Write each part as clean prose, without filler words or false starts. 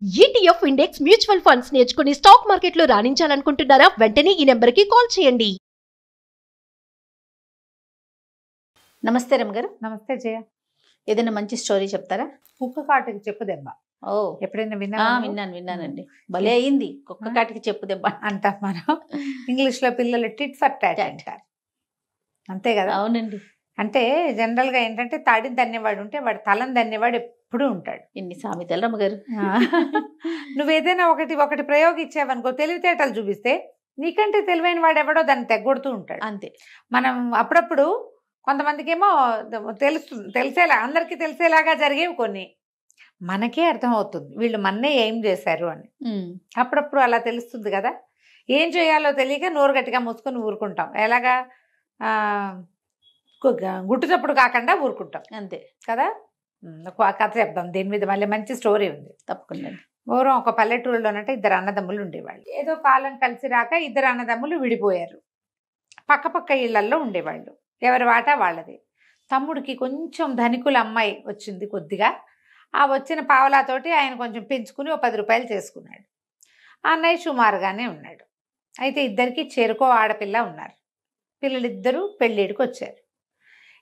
ETF index mutual funds నేర్చుకుని stock మార్కెట్లో రాణించాలనుకుంటున్నారా? వెంటనే ఈ నెంబర్కి కాల్ చేయండి. నమస్తే రమ్మగారు. నమస్తే జయ. ఏదైనా మంచి స్టోరీ చెప్తారా? కుక్క కాటుకి చెప్పు దెబ్బ. ఓ, ఎప్పుడైనా విన్నానండి. భలే అయింది. కుక్క కాటికి చెప్పు దెబ్బ అంటాం మనం. ఇంగ్లీష్ లో పిల్లలు టిట్ ఫర్ టాట్ అంటారు, అంతే కదా? అవునండి. అంటే జనరల్ గా ఏంటంటే తాడిని తన్నేవాడు ఉంటే వాడు తలని తన్నేవాడు ఎప్పుడూ ఉంటాడు. ఎన్ని సామెతలు రమ్మగారు. నువ్వేదైనా ఒకటి ప్రయోగించావనుకో, తెలివితేటలు చూపిస్తే నీకంటే తెలివైన వాడు ఎవడో దాన్ని తెగొడుతూ ఉంటాడు. అంతే. మనం అప్పుడప్పుడు కొంతమందికి ఏమో తెలిసేలా, అందరికీ తెలిసేలాగా జరిగేవి కొన్ని మనకే అర్థమవుతుంది వీళ్ళు మన్నే ఏం చేశారు అని. అప్పుడప్పుడు అలా తెలుస్తుంది కదా. ఏం చేయాలో తెలియక నోరు గట్టిగా మూసుకొని ఊరుకుంటాం. ఎలాగా గుట్టుచప్పుడు కాకుండా ఊరుకుంటాం, అంతే కదా. ఒక కథ చెప్దాం దీని మీద, మళ్ళీ మంచి స్టోరీ ఉంది. తప్పకుండా. పూర్వం ఒక పల్లెటూరులోనంటే ఇద్దరు అన్నదమ్ములు ఉండేవాళ్ళు. ఏదో కాలం కలిసి రాక ఇద్దరు అన్నదమ్ములు విడిపోయారు. పక్క ఇళ్లల్లో ఉండేవాళ్ళు, ఎవరి వాటా వాళ్ళది. తమ్ముడికి కొంచెం ధనికుల అమ్మాయి వచ్చింది కొద్దిగా. ఆ వచ్చిన పావలాతోటి ఆయన కొంచెం పెంచుకుని ఓ 10 రూపాయలు చేసుకున్నాడు. అన్నయ్య సుమారుగానే ఉన్నాడు. అయితే ఇద్దరికి చేరుకో ఆడపిల్ల ఉన్నారు. పిల్లలిద్దరూ పెళ్ళిడికి వచ్చారు.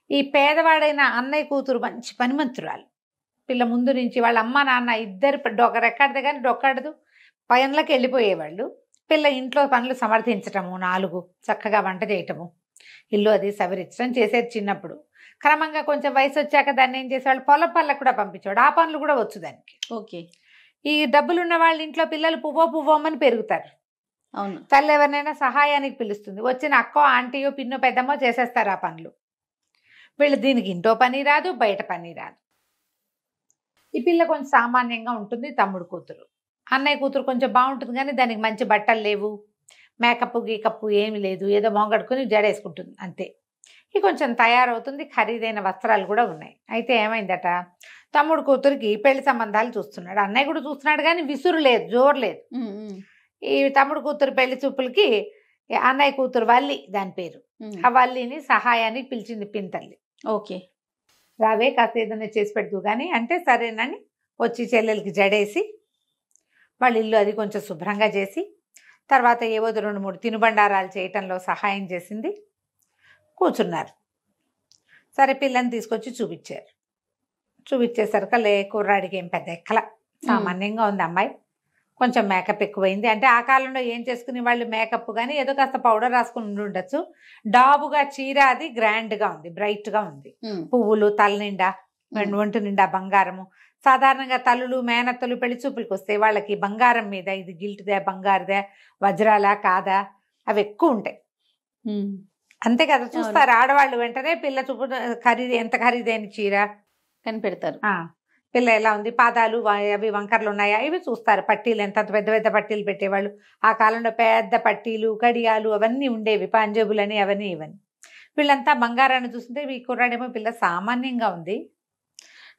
ఈ పేదవాడైన అన్నయ్య కూతురు మంచి పనిమంతురాలు. పిల్ల ముందు నుంచి వాళ్ళ అమ్మ నాన్న ఇద్దరు రెక్కడితే కానీ డొక్కడదు, పనులకు వెళ్ళిపోయేవాళ్ళు. పిల్ల ఇంట్లో పనులు సమర్థించటము, 4 చక్కగా వంట చేయటము, ఇల్లు అది సవరించడం చేసేది చిన్నప్పుడు. క్రమంగా కొంచెం వయసు వచ్చాక దాన్ని ఏం చేసేవాళ్ళు, పొలం పనులకు కూడా పంపించేవాడు. ఆ పనులు కూడా వచ్చు దానికి. ఓకే. ఈ డబ్బులున్న వాళ్ళ ఇంట్లో పిల్లలు పువ్వోమని పెరుగుతారు. అవును. తల్లి ఎవరినైనా సహాయానికి పిలుస్తుంది. వచ్చిన అక్కో ఆంటీయో పిన్నో పెద్దమ్మో చేసేస్తారు ఆ పనులు. వీళ్ళు దీనికి ఇంట్లో పని రాదు, బయట పని రాదు. ఈ పిల్ల కొంచెం సామాన్యంగా ఉంటుంది. తమ్ముడు కూతురు, అన్నయ్య కూతురు కొంచెం బాగుంటుంది కానీ దానికి మంచి బట్టలు లేవు, మేకప్ గీకప్పు ఏమి లేదు, ఏదో మొంగడుకుని జడేసుకుంటుంది అంతే. ఇది కొంచెం తయారవుతుంది, ఖరీదైన వస్త్రాలు కూడా ఉన్నాయి. అయితే ఏమైందట, తమ్ముడు కూతురికి పెళ్లి సంబంధాలు చూస్తున్నాడు. అన్నయ్య కూడా చూస్తున్నాడు కానీ విసురు లేదు, జోరు లేదు. ఈ తమ్ముడు కూతురు పెళ్లి చూపులకి అన్నయ్య కూతురు వల్లి, దాని పేరు, ఆ వల్లిని సహాయానికి పిలిచింది పింతల్లి. ఓకే, రావే కాస్త ఏదైనా చేసి పెడదు కానీ అంటే సరేనని వచ్చి చెల్లెలకి జడేసి వాళ్ళ ఇల్లు అది కొంచెం శుభ్రంగా చేసి, తర్వాత ఏవో 2-3 తినుబండారాలు చేయటంలో సహాయం చేసింది. కూర్చున్నారు. సరే పిల్లని తీసుకొచ్చి చూపించారు. చూపించేసరికి కుర్రాడికి ఏం పెద్ద ఎక్కల, సామాన్యంగా ఉంది అమ్మాయి. కొంచెం మేకప్ ఎక్కువైంది. అంటే ఆ కాలంలో ఏం చేసుకునే వాళ్ళు మేకప్ కానీ ఏదో కాస్త పౌడర్ రాసుకుని ఉండొచ్చు. డాబుగా చీర అది గ్రాండ్గా ఉంది, బ్రైట్గా ఉంది. పువ్వులు తల నిండా, ఒంటి నిండా బంగారము. సాధారణంగా తల్లులు మేనత్తలు పెళ్లి చూపులకు వస్తే వాళ్ళకి బంగారం మీద ఇది గిల్ట్దే, బంగారుదే, వజ్రాలా కాదా అవి ఎక్కువ ఉంటాయి, అంతే కదా. చూస్తారు ఆడవాళ్ళు వెంటనే పిల్ల చూపు ఎంత ఖరీదైన చీర కనిపెడతారు, పిల్ల ఎలా ఉంది, పాదాలు అవి వంకర్లు ఉన్నాయా ఇవి చూస్తారు. పట్టీలు ఎంత పెద్ద పెద్ద పట్టీలు పెట్టేవాళ్ళు. ఆ కాలంలో పెద్ద పట్టీలు, కడియాలు అవన్నీ ఉండేవి, పంజేబులని అవన్నీ ఇవన్నీ. వీళ్ళంతా బంగారాన్ని చూస్తుంటే ఈ కుర్రాడేమో పిల్ల సామాన్యంగా ఉంది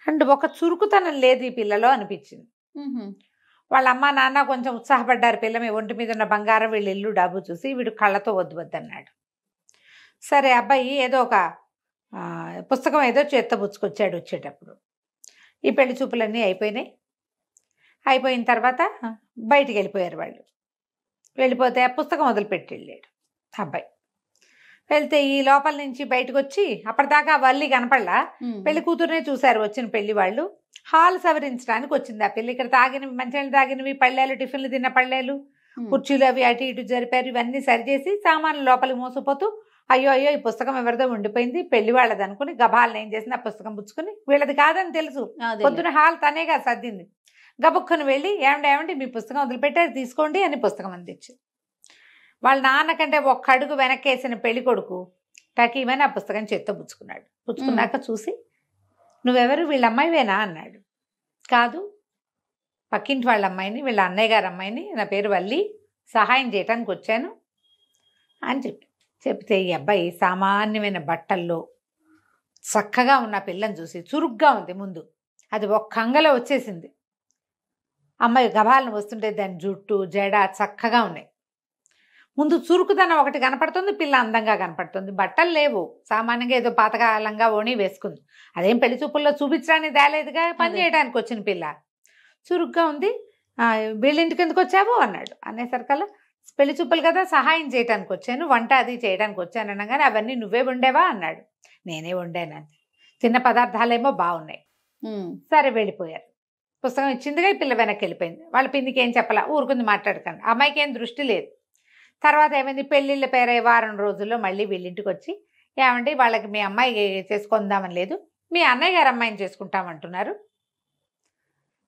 అండ్ ఒక చురుకుతనం లేదు ఈ పిల్లలో అనిపించింది. వాళ్ళ అమ్మ నాన్న కొంచెం ఉత్సాహపడ్డారు. పిల్ల మీ ఒంటి మీద ఉన్న బంగారం వీళ్ళు ఇల్లు డబ్బు చూసి వీడు కళ్ళతో వద్దన్నాడు. సరే అబ్బాయి ఏదో ఒక పుస్తకం ఏదో చేత్తబుచ్చుకొచ్చాడు వచ్చేటప్పుడు. ఈ పెళ్లి చూపులన్నీ అయిపోయినాయి. అయిపోయిన తర్వాత బయటికి వెళ్ళిపోయారు వాళ్ళు. వెళ్ళిపోతే ఆ పుస్తకం వదిలిపెట్టి వెళ్ళాడు అబ్బాయి. వెళ్తే ఈ లోపల నుంచి బయటకు వచ్చి అప్పటిదాకా వల్లి కనపడలా, పెళ్లి కూతురునే చూశారు వచ్చిన పెళ్లి వాళ్ళు. హాల్ సవరించడానికి వచ్చింది ఆ పెళ్లి. ఇక్కడ తాగినవి, మంచినీళ్ళు తాగినవి, పళ్ళేలు, టిఫిన్లు తిన్న పళ్ళేలు, కుర్చీలు అవి అటు ఇటు జరిపారు. ఇవన్నీ సరిచేసి సామాన్లు లోపలికి మోసపోతూ అయ్యో ఈ పుస్తకం ఎవరిదో ఉండిపోయింది, పెళ్లి వాళ్ళది అనుకుని గబాలను ఏం చేసింది, ఆ పుస్తకం పుచ్చుకుని వీళ్ళది కాదని తెలుసు, పొద్దున హాల్ తనేగా సర్దింది. గబుక్కుని వెళ్ళి ఏమండి మీ పుస్తకం వదిలిపెట్టారు తీసుకోండి అని పుస్తకం అందించి, వాళ్ళ నాన్నకంటే ఒక్క అడుగు వెనక్కేసిన పెళ్లి కొడుకు టకీమని ఆ పుస్తకం చేత్తో పుచ్చుకున్నాడు. పుచ్చుకున్నాక చూసి నువ్వెవరు, వీళ్ళ అమ్మాయివేనా అన్నాడు. కాదు, పక్కింటి వాళ్ళ అమ్మాయిని, వీళ్ళ అన్నయ్య గారి అమ్మాయిని, నా పేరు వల్లి, సహాయం చేయటానికి వచ్చాను అని చెప్తే ఈ అబ్బాయి సామాన్యమైన బట్టల్లో చక్కగా ఉన్న పిల్లని చూసి చురుగ్గా ఉంది ముందు, అది ఒక్క అంగలో వచ్చేసింది. అమ్మాయి గబాలను వస్తుంటే దాని జుట్టు జడ చక్కగా ఉన్నాయి. ముందు చురుకుదనం ఒకటి కనపడుతుంది, పిల్ల అందంగా కనపడుతుంది. బట్టలు లేవు, సామాన్యంగా ఏదో పాతకాలంగా ఓణి వేసుకుంది. అదేం పెళ్లి చూపుల్లో చూపించడానికి తేలేదుగా, పని చేయడానికి వచ్చిన పిల్ల చురుగ్గా ఉంది. వీళ్ళింటికి ఎందుకు వచ్చావు అన్నాడు. అనేసరికల్లా పెళ్లి చూపులు కదా సహాయం చేయడానికి వచ్చాను, వంట అది చేయడానికి వచ్చాను అనగానే అవన్నీ నువ్వే వండేవా అన్నాడు. నేనే వండాను. తిన్న పదార్థాలేమో బాగున్నాయి. సరే వెళ్ళిపోయారు. పుస్తకం ఇచ్చిందిగా ఈ పిల్ల వెనక్కి వెళ్ళిపోయింది. వాళ్ళ పిన్నికి ఏం చెప్పాలా, ఊరుకుంది మాట్లాడకండి. అమ్మాయికి ఏం దృష్టి లేదు. తర్వాత ఏమైంది, పెళ్ళిళ్ళ పేరై వారం రోజుల్లో మళ్ళీ వీళ్ళింటికి వచ్చి, ఏమండి వాళ్ళకి మీ అమ్మాయి చేసుకుందామని లేదు, మీ అన్నయ్య గారు అమ్మాయిని చేసుకుంటామంటున్నారు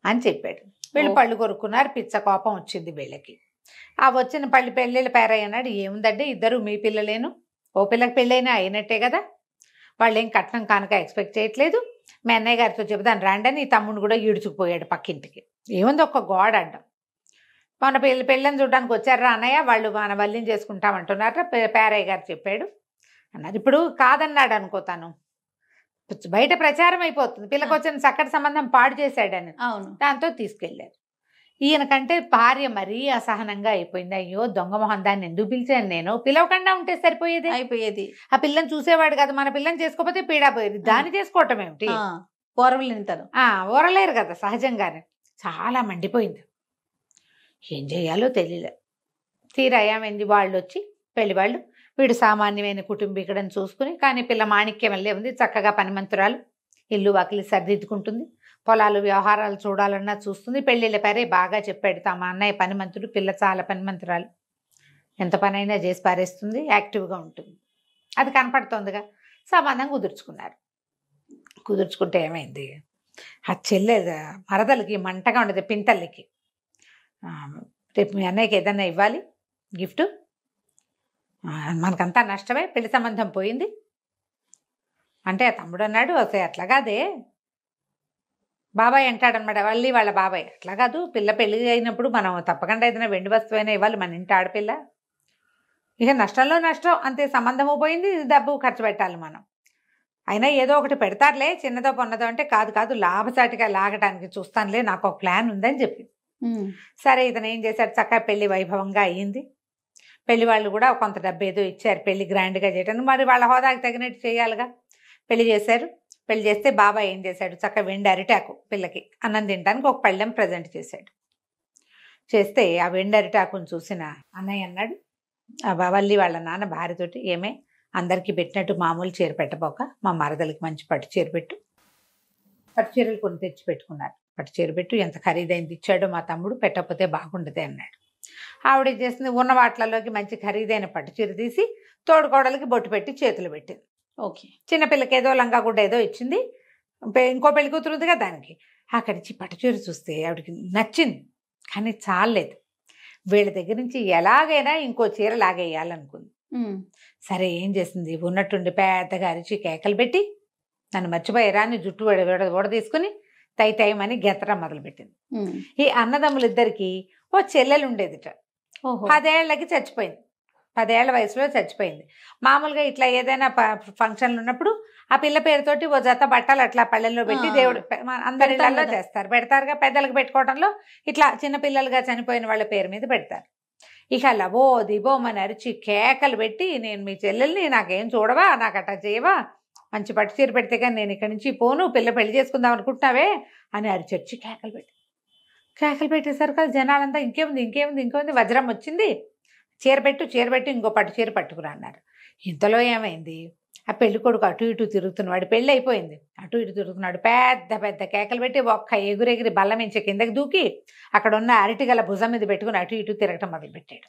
అని చెప్పాడు. వీళ్ళు పళ్ళు కొరుక్కున్నారు. పిచ్చ కోపం వచ్చింది వీళ్ళకి. ఆ వచ్చిన పెళ్ళిళ్ళ పేరై అన్నాడు, ఏముందండి ఇద్దరు మీ పిల్లలేను, ఓ పిల్లకి పెళ్ళైనా అయినట్టే కదా, వాళ్ళు ఏం కట్నం కానుక ఎక్స్పెక్ట్ చేయట్లేదు, మీ అన్నయ్య గారితో చెబుతాను రాండని తమ్ముడు కూడా ఈడ్చుకుపోయాడు పక్కింటికి. ఏముంది ఒక్క గోడ అడ్డం. మన పెళ్ళని చూడడానికి వచ్చారా అన్నయ్య, వాళ్ళు మన వల్లిని చేసుకుంటామంటున్నారా పేరయ్య గారు చెప్పాడు అన్నారు. ఇప్పుడు కాదన్నాడు అనుకోతాను, బయట ప్రచారం అయిపోతుంది పిల్లకి వచ్చిన చక్కటి సంబంధం పాడు చేశాడని. అవును. దాంతో తీసుకెళ్లారు. ఈయనకంటే భార్య మరీ అసహనంగా అయిపోయింది. అయ్యో దొంగ మొహం దాన్ని ఎందుకు పిలిచాను, నేను పిలవకుండా ఉంటే అయిపోయేది. ఆ పిల్లని చూసేవాడు కదా, మన పిల్లని చేసుకోకపోతే పీడా పోయేది, దాన్ని చేసుకోవటం ఏమిటి, ఓరలేరు కదా సహజంగానే. చాలా మండిపోయింది. ఏం చేయాలో తెలియలే. తీరా ఏమైంది, వాళ్ళు వచ్చి పెళ్లి వాళ్ళు, వీడు సామాన్యమైన కుటుంబీకుడని చూసుకుని, కానీ పిల్ల మాణిక్యం వల్లే ఉంది, చక్కగా పనిమంతురాలు, ఇల్లు వాకిలి సర్దిద్దుకుంటుంది, పొలాలు వ్యవహారాలు చూడాలన్నా చూస్తుంది. పెళ్ళిళ్ళ పేరే బాగా చెప్పాడు తమ అన్నయ్య పనిమంతుడు, పిల్ల చాలా పనిమంతురాలు, ఎంత పనైనా చేసి పారేస్తుంది, యాక్టివ్గా ఉంటుంది, అది కనపడుతోందిగా. సంబంధం కుదుర్చుకున్నారు. కుదుర్చుకుంటే ఏమైంది, ఆ చెల్లె మరదలకి మంటగా ఉండదు, పింతల్లికి, రేపు మీ అన్నయ్యకి ఏదన్నా ఇవ్వాలి గిఫ్ట్, మనకంతా నష్టమే, పెళ్లి సంబంధం పోయింది అంటే తమ్ముడు అన్నాడు, అసలు అట్లా కాదే, బాబాయ్ అంటాడనమాట, మళ్ళీ వాళ్ళ బాబాయ్, అట్లా కాదు, పిల్ల పెళ్లి అయినప్పుడు మనం తప్పకుండా ఏదైనా వెండి వస్తువైనా ఇవ్వాలి, మన ఇంటి ఆడపిల్ల, ఇక నష్టంలో నష్టం అంతే, సంబంధము పోయింది, డబ్బు ఖర్చు పెట్టాలి మనం, అయినా ఏదో ఒకటి పెడతారులే చిన్నదో పొన్నదో అంటే, కాదు లాభసాటిగా లాగటానికి చూస్తానులే, నాకు ఒక ప్లాన్ ఉందని చెప్పి. సరే ఇతను ఏం చేశాడు, చక్కగా పెళ్లి వైభవంగా అయ్యింది. పెళ్లి వాళ్ళు కూడా కొంత డబ్బు ఏదో ఇచ్చారు పెళ్లి గ్రాండ్గా చేయడానికి, మరి వాళ్ళ హోదాకి తగినట్టు చేయాలిగా. పెళ్లి చేశారు. పెళ్లి చేస్తే బాబాయ్ ఏం చేశాడు, చక్కగా వెండి అరిటాకు పిల్లకి అన్నం తినడానికి ఒక పళ్ళెం ప్రజెంట్ చేశాడు. చేస్తే ఆ వెండి అరిటాకుని చూసిన అన్నయ్య అన్నాడు, ఆ వల్లి వాళ్ళ నాన్న భార్యతోటి, ఏమే అందరికీ పెట్టినట్టు మామూలు చీర పెట్టబోక మా మరదలకి మంచి పట్టు చీర పెట్టు. పట్టు చీరలు కొన్ని తెచ్చి పెట్టుకున్నారు. పట్టు చీర పెట్టు, ఎంత ఖరీదైంది ఇచ్చాడో మా తమ్ముడు, పెట్టకపోతే బాగుండదే అన్నాడు. ఆవిడ చేసింది, ఉన్న వాటిలలోకి మంచి ఖరీదైన పట్టు చీర తీసి తోడుకోడలకి బొట్టు పెట్టి చేతులు పెట్టింది. ఓకే. చిన్నపిల్లకి ఏదో లంగా గుడ్డ ఏదో ఇచ్చింది, ఇంకో పెళ్లి కూతురుందిగా దానికి. అక్కడి నుంచి పట్టు చీర చూస్తే ఆవిడకి నచ్చింది, కానీ చాలేదు. వీళ్ళ దగ్గర నుంచి ఎలాగైనా ఇంకో చీర లాగేయాలనుకుంది. సరే ఏం చేసింది, ఉన్నట్టుండి పెద్దగా అరిచి కేకలు పెట్టి, నన్ను మర్చిపోయారా అని జుట్టు వడ తీసుకుని తైమని గెత్తడం మొదలుపెట్టింది. ఈ అన్నదమ్ములిద్దరికి ఓ చెల్లెలు ఉండేదిట, 10 ఏళ్ళకి చచ్చిపోయింది, 10 ఏళ్ల వయసులో చచ్చిపోయింది. మామూలుగా ఇట్లా ఏదైనా ఫంక్షన్లు ఉన్నప్పుడు ఆ పిల్ల పేరుతోటి ఓ జత బట్టలు అట్లా పళ్ళెల్లో పెట్టి దేవుడు అందరి ఇళ్లలో చేస్తారు, పెడతారుగా. పెద్దలకు పెట్టుకోవడంలో ఇట్లా చిన్నపిల్లలుగా చనిపోయిన వాళ్ళ పేరు మీద పెడతారు. ఇక లవో దిబోమని అరిచి కేకలు పెట్టి, నేను మీ చెల్లెల్ని, నాకేం చూడవా, నాకు అట్లా చేయవా, మంచి పట్టు చీర పెడితే కానీ నేను ఇక్కడి నుంచి పోను, పిల్ల పెళ్లి చేసుకుందాం అనుకుంటున్నావే అని అరిచొచ్చి కేకలు పెట్టేసరికి జనాలంతా ఇంకేముంది వజ్రం వచ్చింది, చీర పెట్టు ఇంకో పట్టు చీర పట్టుకురా అన్నారు. ఇంతలో ఏమైంది, ఆ పెళ్లి కొడుకు అటు ఇటు తిరుగుతున్నాడు, పెళ్ళి అయిపోయింది, అటు ఇటు తిరుగుతున్నాడు, పెద్ద కేకలు పెట్టి ఒక్క ఎగురెగిరి బల్ల మించి కిందకి దూకి అక్కడ ఉన్న అరటిగల భుజం మీద పెట్టుకుని అటు ఇటు తిరగటం మొదలుపెట్టాడు.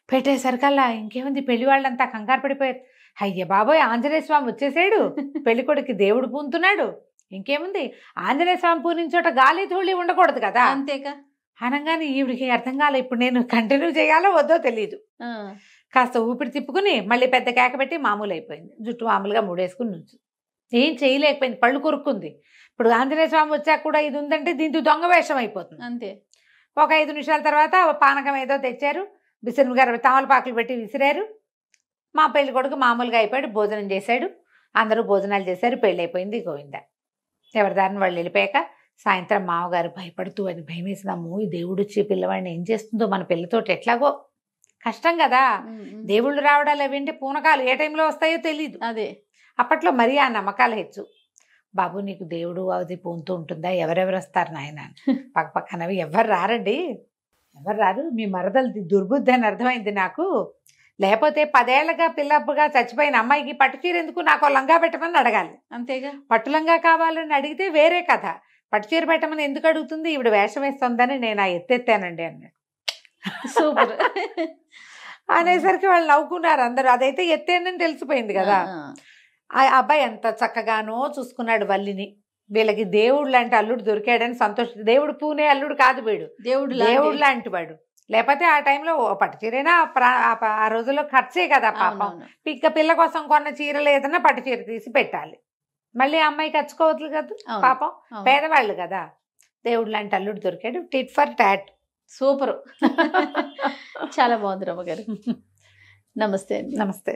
పెట్టేసరికల్లా ఇంకేముంది, పెళ్లి వాళ్ళంతా కంగారు పడిపోయారు. అయ్య బాబోయ్, ఆంజనేయ స్వామి వచ్చేసాడు, పెళ్లి కొడుకు దేవుడు పూనుతున్నాడు, ఇంకేముంది, ఆంజనేయ స్వామి పూనిన చోట గాలి ధూళి ఉండకూడదు కదా, అంతేగా. అనగానే ఈవిడికి అర్థం కాలే, ఇప్పుడు నేను కంటిన్యూ చేయాలో వద్దో తెలియదు. కాస్త ఊపిరి తిప్పుకుని మళ్ళీ పెద్ద కేక పెట్టి మామూలు అయిపోయింది. జుట్టు మామూలుగా ముడేసుకుని నుంచి ఏం చేయలేకపోయింది, పళ్ళు కొరుక్కుంది. ఇప్పుడు ఆంజనేయ స్వామి వచ్చాక కూడా ఇది ఉందంటే దీంతో దొంగ వేషం అయిపోతుంది అంతే. ఒక 5 నిమిషాల తర్వాత పానకం ఏదో తెచ్చారు, బిసిరి గారు తమలపాకులు పెట్టి విసిరారు. మా పెళ్లి కొడుకు మామూలుగా అయిపోయాడు, భోజనం చేశాడు, అందరూ భోజనాలు చేశారు, పెళ్ళి అయిపోయింది, గోవిందా. ఎవరి దారిని వాళ్ళు వెళ్ళిపోయాక సాయంత్రం మామగారు భయపడుతూ, అది భయం వేసినాము, ఈ దేవుడు వచ్చి పిల్లవాడిని ఏం చేస్తుందో, మన పిల్లతోటి ఎట్లాగో కష్టం కదా, దేవుళ్ళు రావడాలు అవి ఏంటి పూనకాలు ఏ టైంలో వస్తాయో తెలీదు. అదే అప్పట్లో మరీ ఆ నమ్మకాలు హెచ్చు. బాబు నీకు దేవుడు అది పోతూ ఉంటుందా, ఎవరెవరు వస్తారు నాయన పక్క పక్కనవి ఎవరు రారండి, ఎవరు రారు, మీ మరదలది దుర్బుద్ధి అని అర్థమైంది నాకు. లేకపోతే 10 ఏళ్లగా పిల్లప్పుగా చచ్చిపోయిన అమ్మాయికి పట్టు చీర ఎందుకు, నాకు లంగా పెట్టమని అడగాలి. అంతేగా. పట్టు లంగా కావాలని అడిగితే వేరే కథ, పట్టు చీర పెట్టమని ఎందుకు అడుగుతుంది, ఈవిడ వేషం వేస్తుందని నేను ఆ ఎత్తెత్తానండి అన్నాడు. సూపర్. అనేసరికి వాళ్ళు నవ్వుకున్నారు అందరూ. అదైతే ఎత్తేనని తెలిసిపోయింది కదా. ఆ అబ్బాయి ఎంత చక్కగానో చూసుకున్నాడు వల్లిని. వీళ్ళకి దేవుడు లాంటి అల్లుడు దొరికాడని సంతోష. దేవుడు పూనే అల్లుడు కాదు వీడు, దేవుడు లాంటి వాడు. లేకపోతే ఆ టైంలో పట్టు చీరైనా ఆ రోజుల్లో ఖర్చే కదా పాపం. పిల్ల కోసం కొన్న చీరలు ఏదన్నా పట్టు చీర తీసి పెట్టాలి, మళ్ళీ అమ్మాయి ఖర్చుకోవద్దు కదా పాపం, పేదవాళ్ళు కదా. దేవుడు లాంటి అల్లుడు దొరికాడు, టిట్ ఫర్ టాట్. సూపర్. చాలా బాగుంది రమ్మగారు. నమస్తే అండి. నమస్తే.